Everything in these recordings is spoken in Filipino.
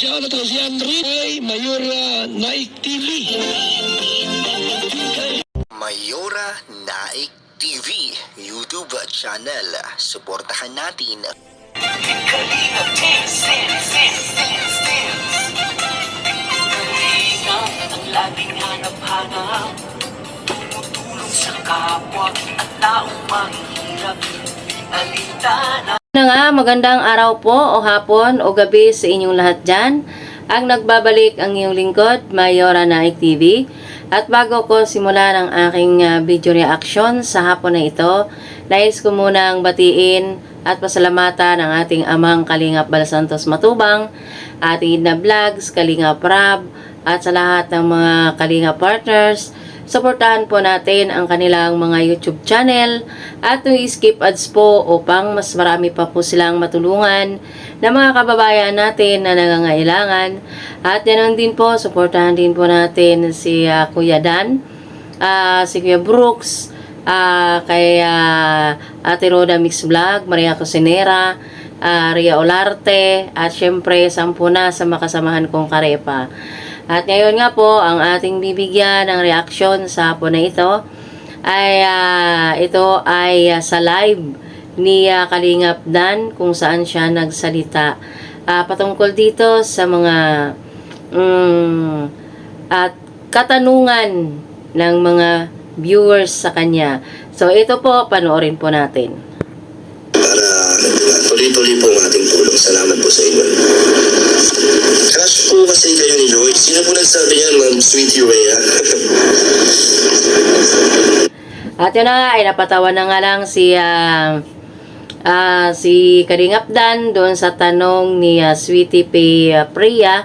Shoutout po si Andre Mayora Naik TV. Mayora Naik TV YouTube channel. Suportahan natin. Kalingap ang laging hanap-hanap, tumutulong sa kapwa at taong mahihirap. Alintana Na nga, magandang araw po o hapon o gabi sa inyong lahat dyan. Ang nagbabalik ang iyong lingkod, Mayora Naik TV. At bago ko simulan ang aking video reaction sa hapon na ito, nais ko munang batiin at pasalamatan ang ating amang Kalingap Bal Santos Matubang, ating na vlogs, Kalingap Rab, at sa lahat ng mga Kalingap partners. Suportahan po natin ang kanilang mga YouTube channel at skip ads po upang mas marami pa po silang matulungan na mga kababayan natin na nangangailangan. At ganoon din po, suportahan din po natin si Kuya Dan, si Kuya Brooks, kay Ate Roda Mix Vlog, Maria Cosinera, Ria Olarte, at syempre sampuna sa makasamahan kong karepa. At ngayon nga po, ang ating bibigyan ng reaksyon sa hapon na ito ay sa live ni Kalingap Dan kung saan siya nagsalita patungkol dito sa mga at katanungan ng mga viewers sa kanya. So ito po, panoorin po natin. Para tuloy-tuloy po ang ating tulong. Salamat po sa inyo. Crush po kasi kayo ni Joy. Sino po nagsabi niyan, Ma'am Sweetie Rhea? At yun na nga, ay napatawa na nga lang si Kalingap Dan doon sa tanong ni Sweetie Priya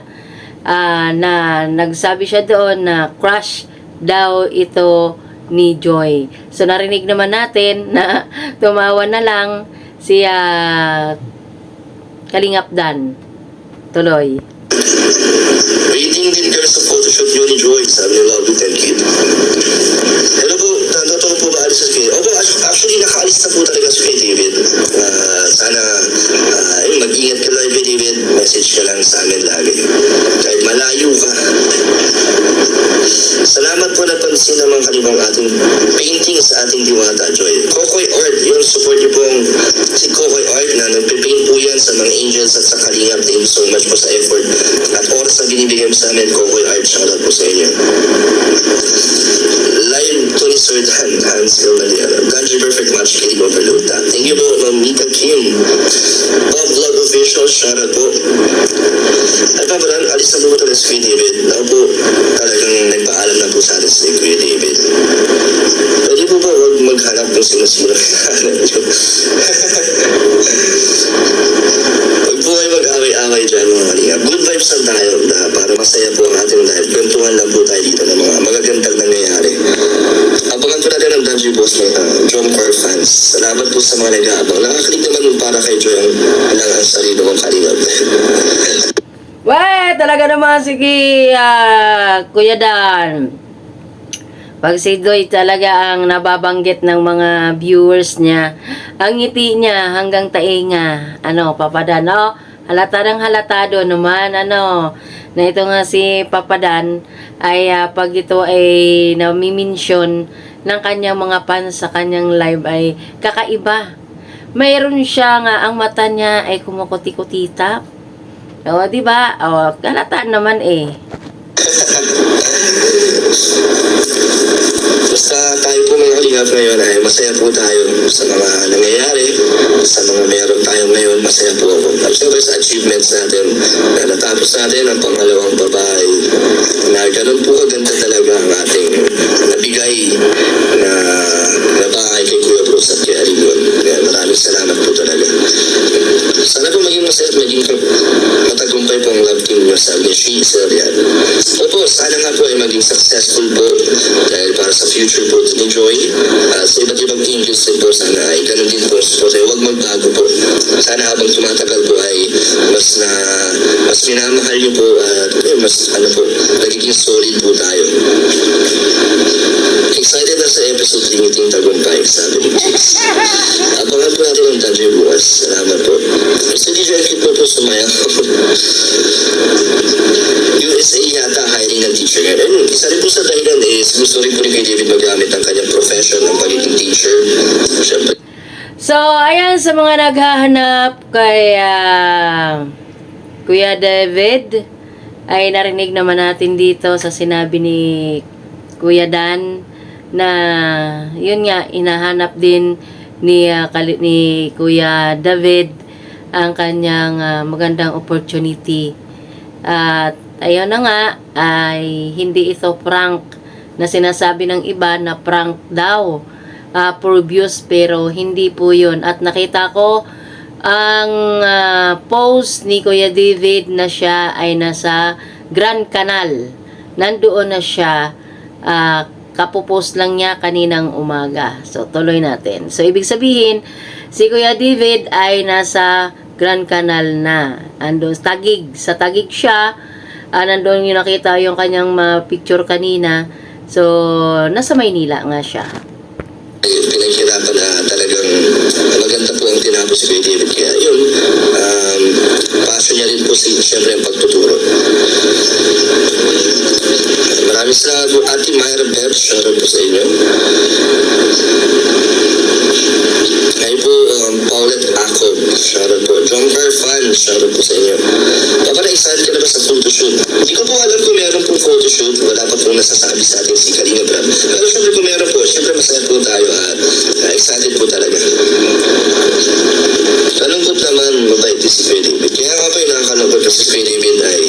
na nagsabi siya doon na crush daw ito ni Joy. So narinig naman natin na tumawa na lang si Kalingap Dan. Tuloy. Waiting din kayo sa photoshoot niyo ni Joy. Sabi ni Love It and Kid. Hello po, totoo po ba alis sa kayo? Opo, actually nakaalis na po talaga si kay David. Sana mag-ingat ka lang kay David. Message ka lang sa amin lagi. Kahit malayo ka. Salamat po napansin naman kalibang ating painting sa ating diwata, Joy. Kokoy Art, yung support niyo pong si Kokoy Art na nagpipaint po yan sa mga angels at sa Kalingap. Thank you so much po sa effort at oras na binibigay mo sa amin, Kokoy Art. Shoutout po sa inyo. Live to ni Sir Dan, Hans Gavaliano. Country Perfect Match, Katie Overload. Thank you po, Ma'am Mika Kim. Bob Vlog Official, shoutout po. At paparan, alis na po talaga si Kuya David. Ako po, talagang nagpaalam na po sa atin si Kuya David. Pwede po ba huwag maghanap kung sino-sino hanap nyo? Huwag po kayo mag-away-away dyan mga kalingap. Good vibes lang tayo na para masaya po ang ating live. Kwentuhan lang po tayo dito ng mga magagandang nangyayari. Abangan po natin ang Dungeon Boss ng John Core fans. Salamat po sa mga nag-aabang. Nakakalik naman para kay Joy ang sarili mong kalingap. Weh, talaga naman sige, Kuya Dan. Pag si Joy talaga ang nababanggit ng mga viewers niya, ang ngiti niya hanggang tainga, Papa Dan, halata ng halatado naman, na ito nga si Papa Dan, ay pag ito ay nami-mention ng kanyang mga fans sa kanyang live ay kakaiba. Mayroon siya nga, ang mata niya ay kumukuti-kutitap. Diba? Halata naman eh. Basta tayo po mga kalingap ngayon ay masaya po tayo sa mga nangyayari, sa mga meron tayo ngayon, masaya po ako. At siyempre sa achievements natin na natapos natin ang pangalawang babae na ganun po kaganda talaga ang ating nabigay na babae kay Kuya Bruce at kay Arigon. Maraming salamat po talaga. Sana po maging masaya at maging matagumpay po ang love team nyo sa Michi Serial. Opo, sana nga po ay maging successful po dahil para sa future po ni Joy. Sa iba't ibang angels din po sana ay ganun din po. Huwag magbago po. Sana habang tumatagal po ay mas minamahal nyo po at mas nagiging solid po tayo. Excited na sa episode 3 Ngiting Tagumpay, sabi ni Chicks. Abangan po natin ang Dungeon bukas. Salamat po. Mr. DJ, ang cute po sumaya. teacher ngayon. And isa rin po sa dahilan is gusto rin po ni Kuya David magamit ang kanyang profession ng pagiging teacher. Siyempre, So, ayan sa mga naghahanap kay Kuya David, ay narinig naman natin dito sa sinabi ni Kuya Dan na yun nga, inahanap din ni Kuya David ang kanyang magandang opportunity. At ayun na nga, ay hindi ito prank na sinasabi ng iba na prank daw. For views, pero hindi po yun. At nakita ko ang post ni Kuya David na siya ay nasa Grand Canal. Nandoon na siya, kapopost lang niya kaninang umaga. So, tuloy natin. So, ibig sabihin, si Kuya David ay nasa Grand Canal na. Andun, sa Taguig siya. Nandoon yung nakita yung kanyang picture kanina. So, nasa Maynila nga siya. pinaghirapan na talagang maganda po ang tinapos si Kuya David. Kaya yun, passion niya rin po siyempre ang pagtuturo. Maraming salamat po, Ate Myra Beth. Shoutout po sa inyo. Ay po, Paulette Ako. Shoutout po. John Car Fan. Shoutout po sa inyo. Papa, na-excited ka na ba sa photoshoot? Hindi ko po alam kung meron pong photoshoot. Wala pa pong nasasabi sa atin si Kalinga Brad. Pero syempre kung meron po, syempre masaya po tayo at excited po talaga. Kalungkot naman, mabait din si Kuya David. Kaya nga po yung nakakalungkot kasi si Kuya David ay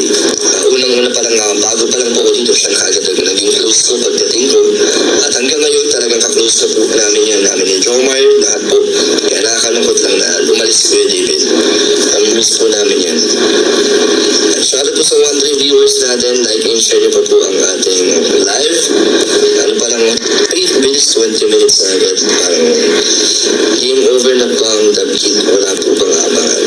unang-una pa lang, bago pa lang po ako dito, siya na agad naging close ko pagdating ko. At hanggang ngayon talagang ka-close na po namin yan, namin ni Jomar, lahat po. Kaya nakakalungkot lang na lumalis si Kuya David. Miss po namin yan. At shoutout po sa 100 viewers natin, like and share niyo pa po ang ating live. Ano pa lang, 3 minutes, 20 minutes na agad. Parang game over na po ang dabkid. Wala po bang abangan.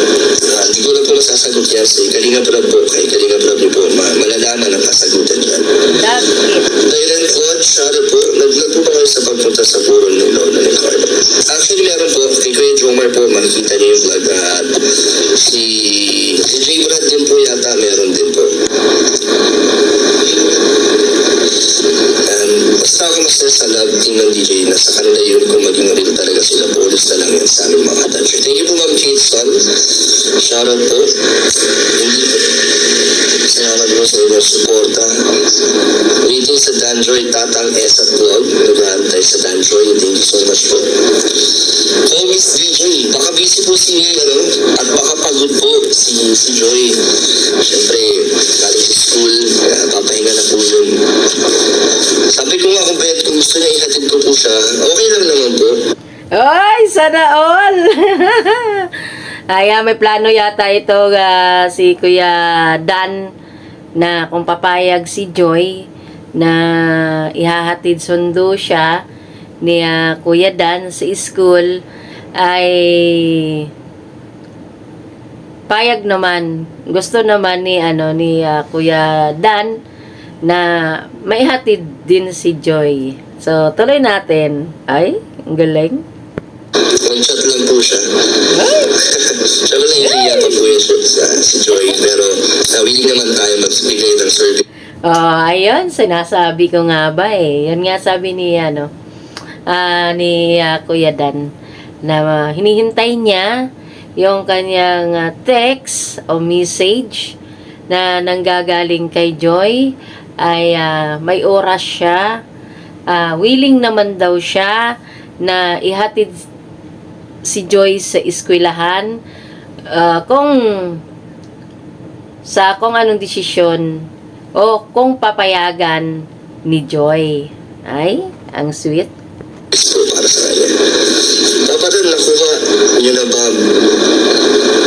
Hindi ko lang po masasagot yan si Kalinga Brad po. Kay Kalinga Brad po, malalaman ang kasagutan yan. Dahil Coach, shoutout po. Nag-vlog po ba kayo sa pagpunta sa puro ni Lola ni Carlo? Actually, meron po. Kay Kuya Jomar po, makikita niyo yung vlog. At si J. Brad din po yata, meron din po. Basta ako masaya sa love team ng DJ na sa kanila yun kung maging real talaga sila. Bonus na lang yan sa aming mga dancer. Thank you po Ma'am Kate Son. Shoutout po. Hindi po. Salamat po sa inyong suporta. Waiting sa Danjoy, Tatang S at Vlog. Nag-aantay sa Danjoy. Thank you so much po. Oh, Miss DJ, baka busy po si at baka pagod po si Joy. Siyempre, galing sa school, papahinga na po yun. Sabi ko nga kung gusto niya ihatid ko po siya, okay lang naman po. Ay, sana all! May plano yata ito si Kuya Dan na kung papayag si Joy na ihahatid sundo siya ni Kuya Dan sa school ay payag naman. Gusto naman ni Kuya Dan na maihatid din si Joy. So, tuloy natin. Ay, ang galing. Mag-chat lang po siya. Siya ko nahihiya pa po yung si Joy. Pero willing naman tayo magbigay ng service. Ayun, sinasabi ko nga ba eh. Yan nga sabi ni Kuya Dan na hinihintay niya yung kanyang text o message na nanggagaling kay Joy ay may oras siya. Willing naman daw siya na ihatid si Joy sa eskwelahan kung anong desisyon o kung papayagan ni Joy. Ay, ang sweet. Para sa kanya. Dapat rin nakuha niyo na ba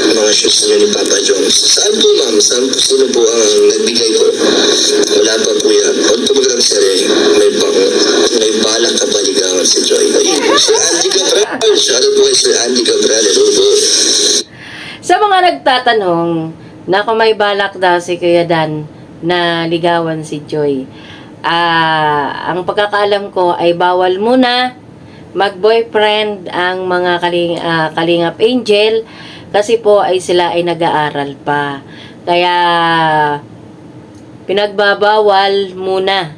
mga shoes niyo ni Papa Jones? Saan po ma'am? Sino po ang nagbigay ko? Wala pa po yan. Huwag po magandang sari. May balak ka paligawan si Joy. Ay, Sir Andy Cabral. Shoutout po kay Sir Andy Cabral. Hello po. Sa mga nagtatanong na kung may balak daw si Kuya Dan na ligawan si Joy, ang pagkakaalam ko ay bawal muna mag-boyfriend ang mga Kalingap Angel kasi po ay sila ay nag-aaral pa. Kaya pinagbabawal muna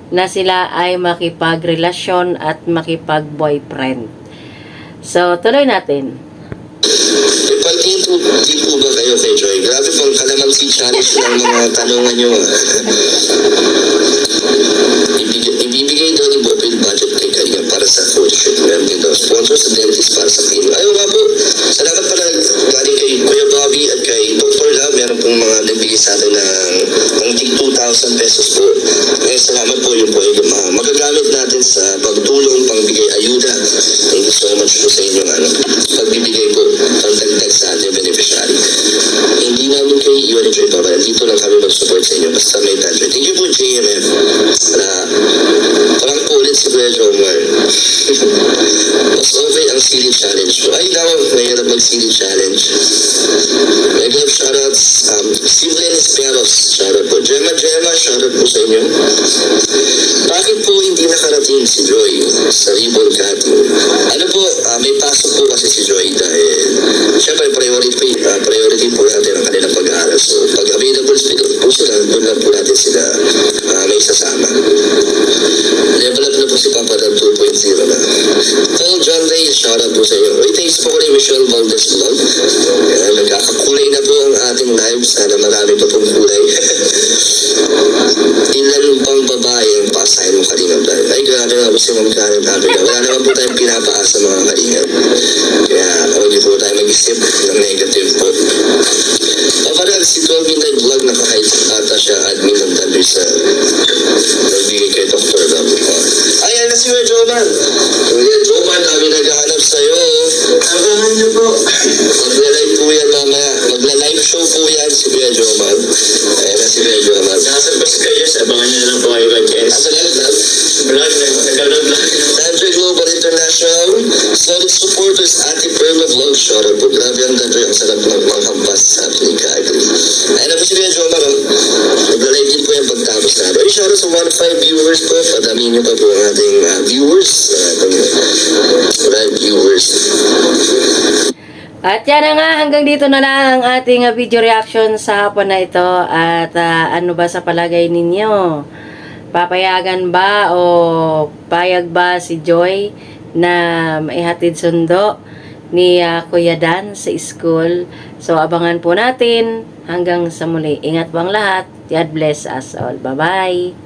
na sila ay makipagrelasyon at makipag-boyfriend. So, tuloy natin. Pag-into po ba kayo kay Joy? Grabe pang kalamansi challenge ng mga tanungan nyo. Ibibigay daw ni Bob yung budget kay Kalinga para sa photoshoot. Meron din daw sponsor sa dentist para sa pino. Ayaw nga po. Salamat pala galing kay Kuya Bobby at kay Dr. Love. Meron pong mga nagbigay sa atin ng tig 2,000 pesos po. Eh, salamat po yun po. Magagamit natin sa pagtulong, pangbigay ayuda. Thank you so much po sa inyong pagbibigay po pagdagdag sa ating beneficiary. Hindi namin kayo iwan ni Joy Papa. Dito lang kami mag-support sa inyo. Basta may tanto. Thank you po, JMF. Parang po ulit si Kuya Jomar. Mas okay ang Silly Challenge po. Ay, naman, mahirap mag-Silly Challenge. Nag-love shoutouts. Simple Esperos. Shoutout po. Gemma, shoutout po sa inyo. Bakit po hindi nakarating si Joy sa ribbon cutting? Ano po, may pasok po kasi si Joy dahil syempre priority po natin ang kanilang pag-aaral. So pag available po sila, doon lang po natin sila may sasama. Level up na po si Papa ng 2.0 na. Paul John Ray, shoutout po sa inyo. Thanks po kay Michelle Valdez Vlog. Nagkakakulay na po ang ating live. Sana marami pa pong kulay. Ilan pang babae ang pasahin mo Kalingap dahil. Ay, grabe nga po si Ma'am Karen. Wala naman po tayong pinapaasa mga Kalingap. Kaya hindi po tayo mag-isip ng negative po. Parang si 12 Midnight Vlog nakahide ata siya admin ng daloy sa nagbigay kay Dr. Love. Ayan na si Kuya Joman. Kuya Joman, kami naghahanap sa'yo. Abangan niyo po. Magla-live po yan mamaya. Magla-live show po yan si Kuya Joman. Ayan na si Kuya Joman. Nasaan pa si Kayos? Abangan niyo na lang po kayo kay Jess. Asa na? Vlog, nagkaroon vlog. Danjoy Global International, solid supporters, Ate Perla Vlog, shoutout po. Grabe ang Danjoy, ang sarap ng panghampas sa ating ka-agree. Ayun na po si Kuya Jomar, nagla-live din po yung pagtapos natin. Ay, shoutout sa 1.5 viewers po. Padamihin niyo pa po ang ating viewers, live viewers. At yan na nga, hanggang dito na lang ang ating video reaction sa hapon na ito. At ano ba sa palagay ninyo? Papayagan ba o payag ba si Joy na maihatid sundo ni Kuya Dan sa school? So abangan po natin hanggang sa muli. Ingat po ang lahat. God bless us all. Bye-bye.